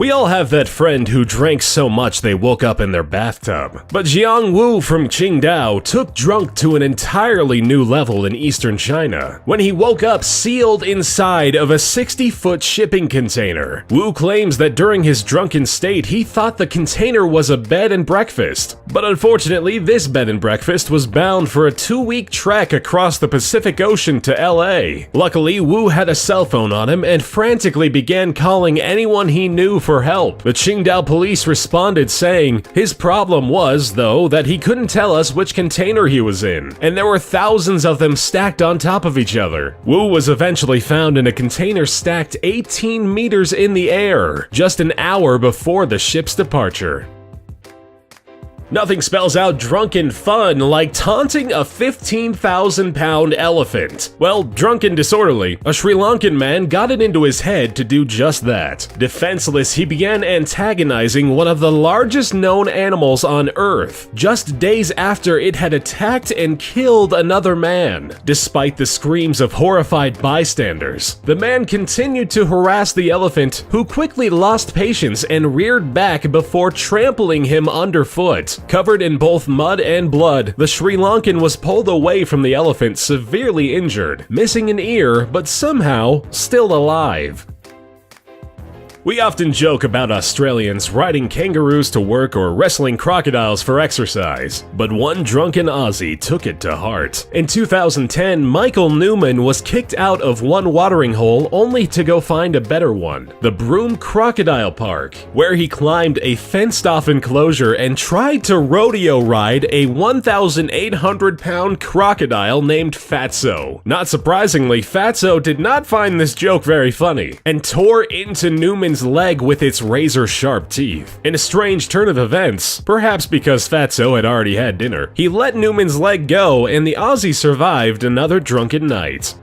We all have that friend who drank so much they woke up in their bathtub. But Jiang Wu from Qingdao took drunk to an entirely new level in eastern China when he woke up sealed inside of a 60-foot shipping container. Wu claims that during his drunken state he thought the container was a bed and breakfast. But unfortunately, this bed and breakfast was bound for a 2-week trek across the Pacific Ocean to LA. Luckily, Wu had a cell phone on him and frantically began calling anyone he knew for help. The Qingdao police responded saying, his problem was, though, that he couldn't tell us which container he was in, and there were thousands of them stacked on top of each other. Wu was eventually found in a container stacked 18 meters in the air, just an hour before the ship's departure. Nothing spells out drunken fun like taunting a 15,000-pound elephant. Well, drunk and disorderly, a Sri Lankan man got it into his head to do just that. Defenseless, he began antagonizing one of the largest known animals on Earth, just days after it had attacked and killed another man. Despite the screams of horrified bystanders, the man continued to harass the elephant, who quickly lost patience and reared back before trampling him underfoot. Covered in both mud and blood, the Sri Lankan was pulled away from the elephant severely injured, missing an ear, but somehow still alive. We often joke about Australians riding kangaroos to work or wrestling crocodiles for exercise, but one drunken Aussie took it to heart. In 2010, Michael Newman was kicked out of one watering hole only to go find a better one, the Broome Crocodile Park, where he climbed a fenced-off enclosure and tried to rodeo ride a 1,800-pound crocodile named Fatso. Not surprisingly, Fatso did not find this joke very funny, and tore into Newman's leg with its razor-sharp teeth. In a strange turn of events, perhaps because Fatso had already had dinner, he let Newman's leg go and the Aussie survived another drunken night.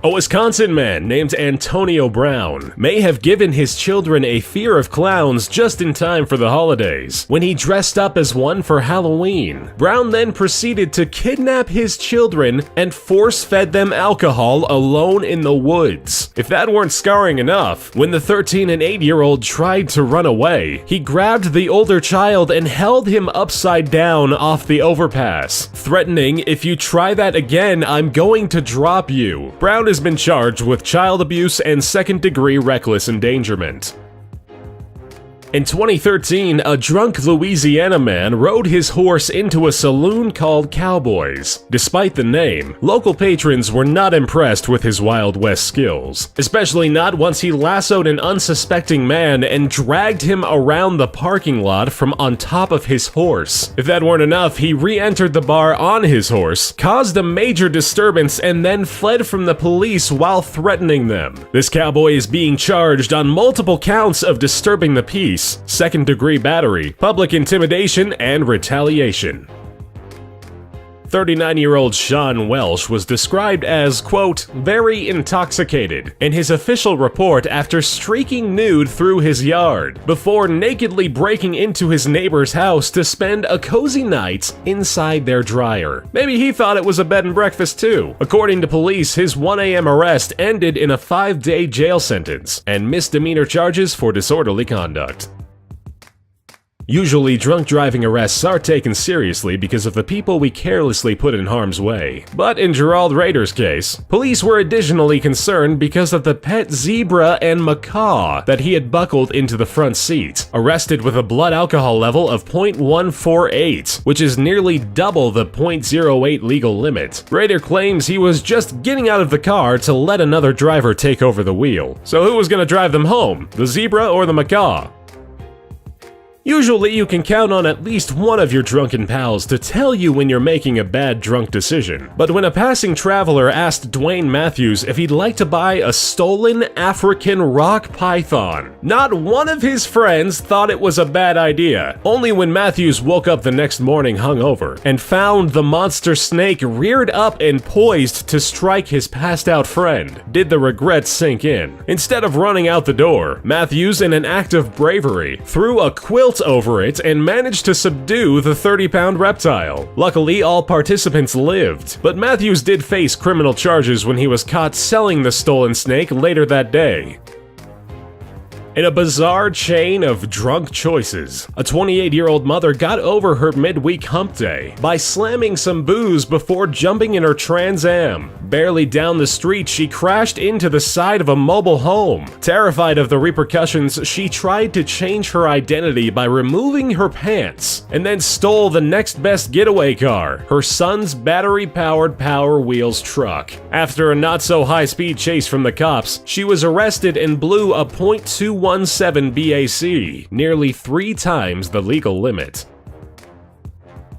A Wisconsin man named Antonio Brown may have given his children a fear of clowns just in time for the holidays, when he dressed up as one for Halloween. Brown then proceeded to kidnap his children and force-fed them alcohol alone in the woods. If that weren't scarring enough, when the 13 and 8-year-old tried to run away, he grabbed the older child and held him upside down off the overpass, threatening, "If you try that again, I'm going to drop you." Brown has been charged with child abuse and second-degree reckless endangerment. In 2013, a drunk Louisiana man rode his horse into a saloon called Cowboys. Despite the name, local patrons were not impressed with his Wild West skills, especially not once he lassoed an unsuspecting man and dragged him around the parking lot from on top of his horse. If that weren't enough, he re-entered the bar on his horse, caused a major disturbance, and then fled from the police while threatening them. This cowboy is being charged on multiple counts of disturbing the peace, second-degree battery, public intimidation, and retaliation. 39-year-old Sean Welsh was described as, quote, very intoxicated in his official report after streaking nude through his yard, before nakedly breaking into his neighbor's house to spend a cozy night inside their dryer. Maybe he thought it was a bed and breakfast too. According to police, his 1 a.m. arrest ended in a 5-day jail sentence and misdemeanor charges for disorderly conduct. Usually, drunk driving arrests are taken seriously because of the people we carelessly put in harm's way. But in Gerald Rader's case, police were additionally concerned because of the pet zebra and macaw that he had buckled into the front seat, arrested with a blood alcohol level of 0.148, which is nearly double the 0.08 legal limit. Rader claims he was just getting out of the car to let another driver take over the wheel. So who was going to drive them home, the zebra or the macaw? Usually you can count on at least one of your drunken pals to tell you when you're making a bad drunk decision. But when a passing traveler asked Dwayne Matthews if he'd like to buy a stolen African rock python, not one of his friends thought it was a bad idea. Only when Matthews woke up the next morning hungover and found the monster snake reared up and poised to strike his passed out friend did the regret sink in. Instead of running out the door, Matthews, in an act of bravery, threw a quilt over it and managed to subdue the 30-pound reptile. Luckily, all participants lived, but Matthews did face criminal charges when he was caught selling the stolen snake later that day. In a bizarre chain of drunk choices, a 28-year-old mother got over her midweek hump day by slamming some booze before jumping in her Trans Am. Barely down the street, she crashed into the side of a mobile home. Terrified of the repercussions, she tried to change her identity by removing her pants, and then stole the next best getaway car, her son's battery-powered Power Wheels truck. After a not-so-high-speed chase from the cops, she was arrested and blew a .217 BAC, nearly 3 times the legal limit.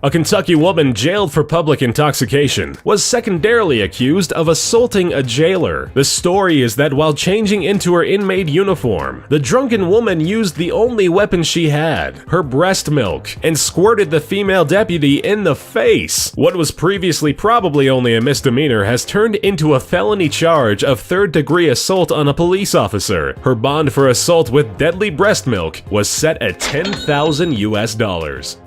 A Kentucky woman jailed for public intoxication was secondarily accused of assaulting a jailer. The story is that while changing into her inmate uniform, the drunken woman used the only weapon she had, her breast milk, and squirted the female deputy in the face. What was previously probably only a misdemeanor has turned into a felony charge of third-degree assault on a police officer. Her bond for assault with deadly breast milk was set at $10,000 US.